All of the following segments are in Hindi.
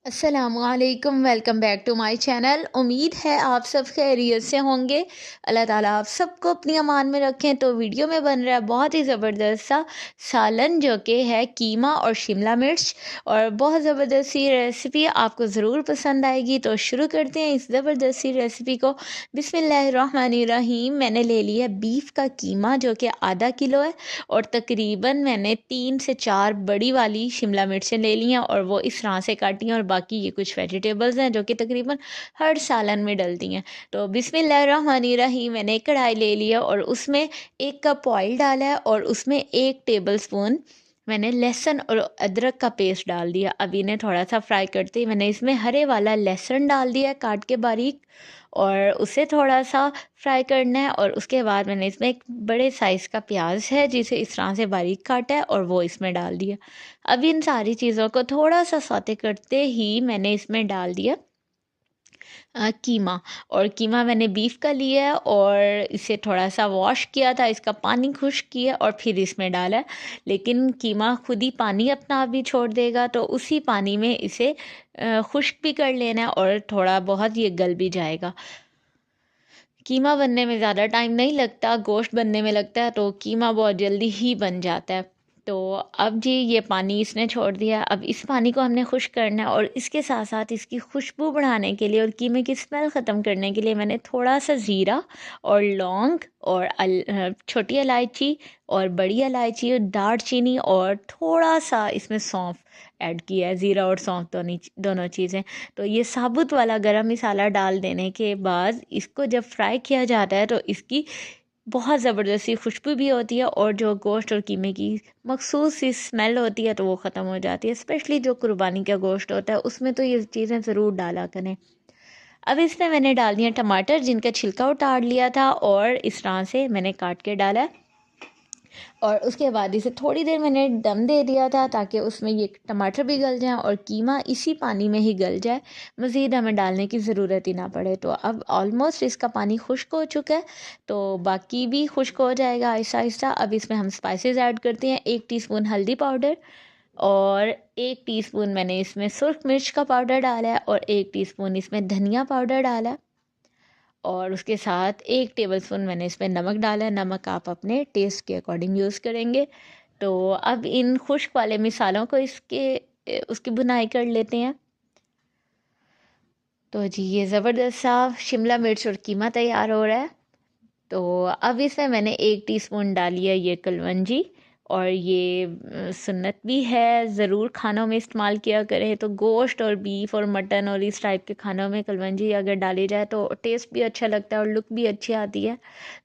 अस्सलामुअलैकुम, welcome back to my channel. उम्मीद है आप सब खैरियत से होंगे। अल्लाह ताला आप सबको अपनी अमान में रखें। तो वीडियो में बन रहा है बहुत ही ज़बरदस्त सा सालन, जो कि है कीमा और शिमला मिर्च, और बहुत ज़बरदस्त सी रेसिपी आपको ज़रूर पसंद आएगी। तो शुरू करते हैं इस ज़बरदस्त सी रेसिपी को। बिस्मिल्लाहिर्रहमानिर्रहीम। मैंने ले लिया बीफ का कीमा, जो कि आधा किलो है, और तकरीबन मैंने 3 से 4 बड़ी वाली शिमला मिर्चें ले ली हैं और वो इस तरह से काटी हैं, और बाकी ये कुछ वेजिटेबल्स हैं जो कि तकरीबन हर सालन में डलती हैं। तो बिस्मिल्लाहिर्रहमानिर्रहीम, मैंने एक कढ़ाई ले लिया और उसमें 1 कप ऑयल डाला है, और उसमें 1 टेबल स्पून मैंने लहसुन और अदरक का पेस्ट डाल दिया। अब इन्हें थोड़ा सा फ्राई करते ही मैंने इसमें हरे वाला लहसुन डाल दिया काट के बारीक, और उसे थोड़ा सा फ्राई करना है। और उसके बाद मैंने इसमें एक बड़े साइज़ का प्याज है जिसे इस तरह से बारीक काटा है, और वो इसमें डाल दिया। अब इन सारी चीज़ों को थोड़ा सा सौते करते ही मैंने इसमें डाल दिया कीमा। और कीमा मैंने बीफ का लिया है और इसे थोड़ा सा वॉश किया था, इसका पानी खुश्क किया और फिर इसमें डाला है। लेकिन कीमा खुद ही पानी अपना आप भी छोड़ देगा, तो उसी पानी में इसे खुश्क भी कर लेना है और थोड़ा बहुत ये गल भी जाएगा। कीमा बनने में ज़्यादा टाइम नहीं लगता, गोश्त बनने में लगता है, तो कीमा बहुत जल्दी ही बन जाता है। तो अब जी ये पानी इसने छोड़ दिया। अब इस पानी को हमने खुश्क करना है, और इसके साथ साथ इसकी खुशबू बढ़ाने के लिए और कीमे की स्मेल ख़त्म करने के लिए मैंने थोड़ा सा ज़ीरा और लौंग और छोटी इलायची और बड़ी इलायची और दालचीनी और थोड़ा सा इसमें सौंफ ऐड किया है। ज़ीरा और सौंफ दोनों चीज़ें। तो ये साबुत वाला गरम मसाला डाल देने के बाद इसको जब फ्राई किया जाता है तो इसकी बहुत ज़बरदस्ती खुशबू भी होती है, और जो गोश्त और कीमे की मखसूस सी स्मेल होती है तो वो ख़त्म हो जाती है। स्पेशली जो कुर्बानी का गोश्त होता है उसमें तो ये चीज़ें ज़रूर डाला करें। अब इसमें मैंने डाल दिया टमाटर जिनका छिलका उतार लिया था, और इस तरह से मैंने काट के डाला है। और उसके बाद इसे थोड़ी देर मैंने दम दे दिया था ताकि उसमें ये टमाटर भी गल जाएं और कीमा इसी पानी में ही गल जाए, मज़ीद हमें डालने की ज़रूरत ही ना पड़े। तो अब ऑलमोस्ट इसका पानी खुश्क हो चुका है, तो बाकी भी खुश्क हो जाएगा आहिस्ता आहिस्ता। अब इसमें हम स्पाइसेस ऐड करते हैं। 1 टीस्पून हल्दी पाउडर, और 1 टीस्पून मैंने इसमें सुर्ख मिर्च का पाउडर डाला है, और 1 टीस्पून इसमें धनिया पाउडर डाला है, और उसके साथ 1 टेबलस्पून मैंने इसमें नमक डाला है। नमक आप अपने टेस्ट के अकॉर्डिंग यूज़ करेंगे। तो अब इन खुश्क वाले मिसालों को उसकी बुनाई कर लेते हैं। तो जी ये ज़बरदस्त सा शिमला मिर्च और कीमा तैयार हो रहा है। तो अब इसमें मैंने 1 टीस्पून डाली है ये कलवंजी, और ये सुन्नत भी है, ज़रूर खानों में इस्तेमाल किया करें। तो गोश्त और बीफ और मटन और इस टाइप के खानों में कलवंजी अगर डाली जाए तो टेस्ट भी अच्छा लगता है और लुक भी अच्छी आती है।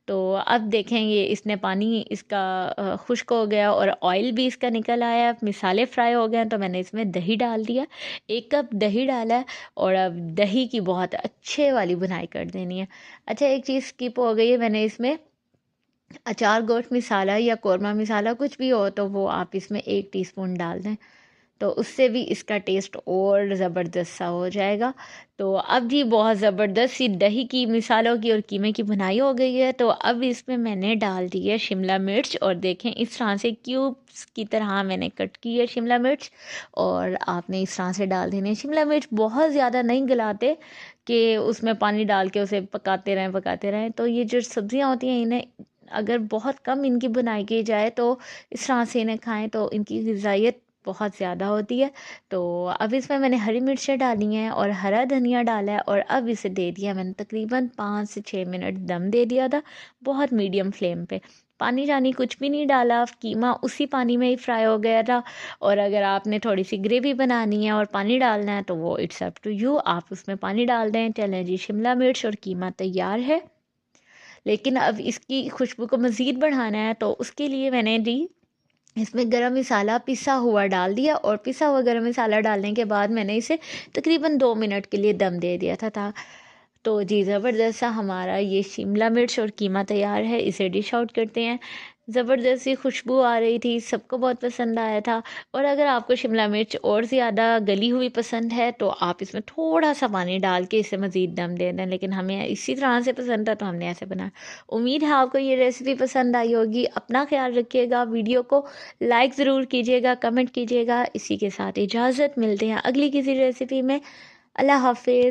तो अब देखें ये इसने पानी इसका खुश्क हो गया और ऑयल भी इसका निकल आया, मिसाले फ्राई हो गए हैं, तो मैंने इसमें दही डाल दिया। 1 कप दही डाला है, और अब दही की बहुत अच्छे वाली बुनाई कर देनी है। अच्छा, एक चीज़ स्किप हो गई है, मैंने इसमें अचार गोश्त मसाला या कौरमा मसाला कुछ भी हो तो वो आप इसमें 1 टीस्पून डाल दें, तो उससे भी इसका टेस्ट और ज़बरदस्त सा हो जाएगा। तो अब जी बहुत ज़बरदस्त सी दही की, मिसालों की और कीमे की बुनाई हो गई है। तो अब इसमें मैंने डाल दी है शिमला मिर्च, और देखें इस तरह से क्यूब्स की तरह मैंने कट की है शिमला मिर्च, और आपने इस तरह से डाल देनी है। शिमला मिर्च बहुत ज़्यादा नहीं गलाते कि उसमें पानी डाल के उसे पकाते रहें। तो ये जो सब्ज़ियाँ होती हैं इन्हें अगर बहुत कम इनकी बुनाई की जाए तो इस तरह से इन्हें खाएं तो इनकी ग़िज़ाइयत बहुत ज़्यादा होती है। तो अब इसमें मैंने हरी मिर्चें डाली हैं और हरा धनिया डाला है, और अब इसे दे दिया मैंने तकरीबन 5 से 6 मिनट दम दे दिया था, बहुत मीडियम फ्लेम पे। पानी जानी कुछ भी नहीं डाला, कीमा उसी पानी में ही फ्राई हो गया था। और अगर आपने थोड़ी सी ग्रेवी बनानी है और पानी डालना है तो वो इट्स अप टू यू, आप उसमें पानी डाल दें। चलें जी, शिमला मिर्च और कीमा तैयार है। लेकिन अब इसकी खुशबू को मज़ीद बढ़ाना है, तो उसके लिए मैंने दी इसमें गरम मसाला पिसा हुआ डाल दिया, और पिसा हुआ गरम मसाला डालने के बाद मैंने इसे तकरीबन 2 मिनट के लिए दम दे दिया था तो जी ज़बरदस्त सा हमारा ये शिमला मिर्च और कीमा तैयार है। इसे डिश आउट करते हैं। ज़बरदस्त सी खुशबू आ रही थी, सबको बहुत पसंद आया था। और अगर आपको शिमला मिर्च और ज़्यादा गली हुई पसंद है तो आप इसमें थोड़ा-सा पानी डाल के इसे मज़ीद दम दे दें, लेकिन हमें इसी तरह से पसंद था तो हमने ऐसे बनाया। उम्मीद है आपको ये रेसिपी पसंद आई होगी। अपना ख़्याल रखिएगा, वीडियो को लाइक ज़रूर कीजिएगा, कमेंट कीजिएगा। इसी के साथ इजाज़त, मिलते हैं अगली किसी रेसिपी में। अल्लाह हाफ़िज़।